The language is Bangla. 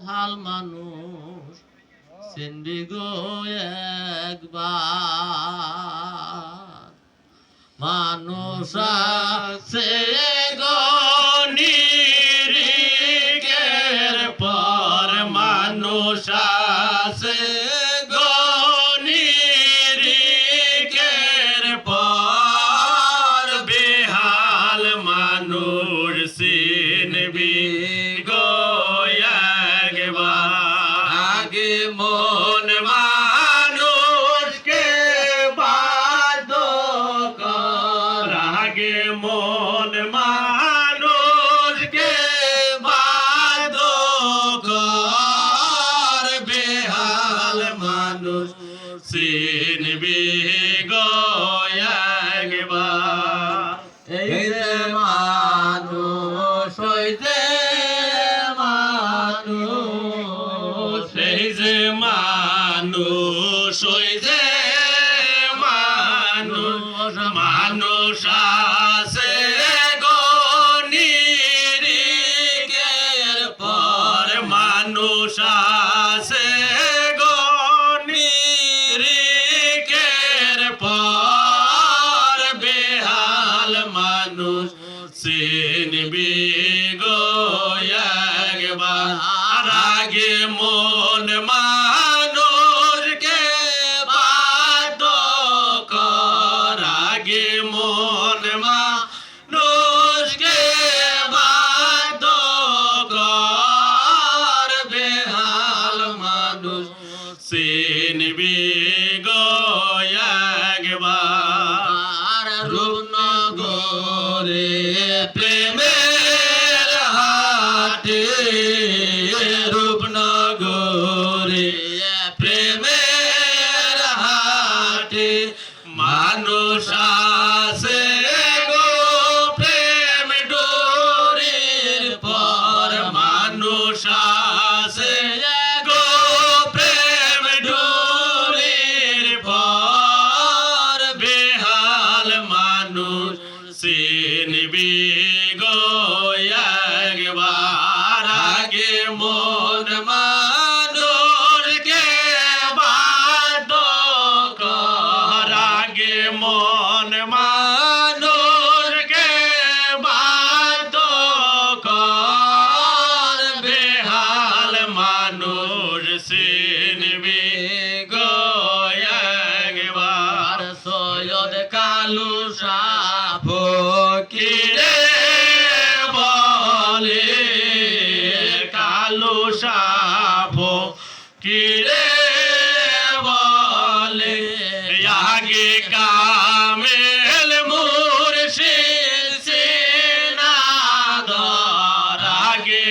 হাল মানুষ চিনবি গো একবার মানুষ আছে গো নিরিখের পর মানুষ আছে গো নিরিখের পর বেহাল মানুষ চিনবি গো একবার আগে মন মানুষকে বাধ্য কর আগে মন মানুষকে বাধ্য কর বেহাল মানুষ চিনবি গো একবার এই যে মানুষ ওই যে মানুষ এই যে মানুষ ওই যে মানুষ মানুষ আছে গো নিরিখের পর মানুষ আছে গো নিরিখের পর বেহাল মানুষ চিনবি গো একবার আগে মন মানুষকে বাধ্য কর আগে মন মানুষকে বাধ্য কর বেহাল মানুষ চিনবি গো একবার রূপনগরে প্রেমের হাটে রূপনগরে প্রেমের হাটে মানুষ আছে গো প্রেম ডোরের পর মানুষ আছে গো প্রেম ডোরের পর বেহাল মানুষ চিনবি গো একবার আগে মন মানুষকে বাধ্য কর আগে মন মানুষকে বাধ্য কর বেহাল মানুষ চিনবি গো একবার সৈয়দ কালু শাহ ফকিরে বলে কালু শাহ ফকিরে বলে আগে কামেল মুর্শিদ সিনাদর আগে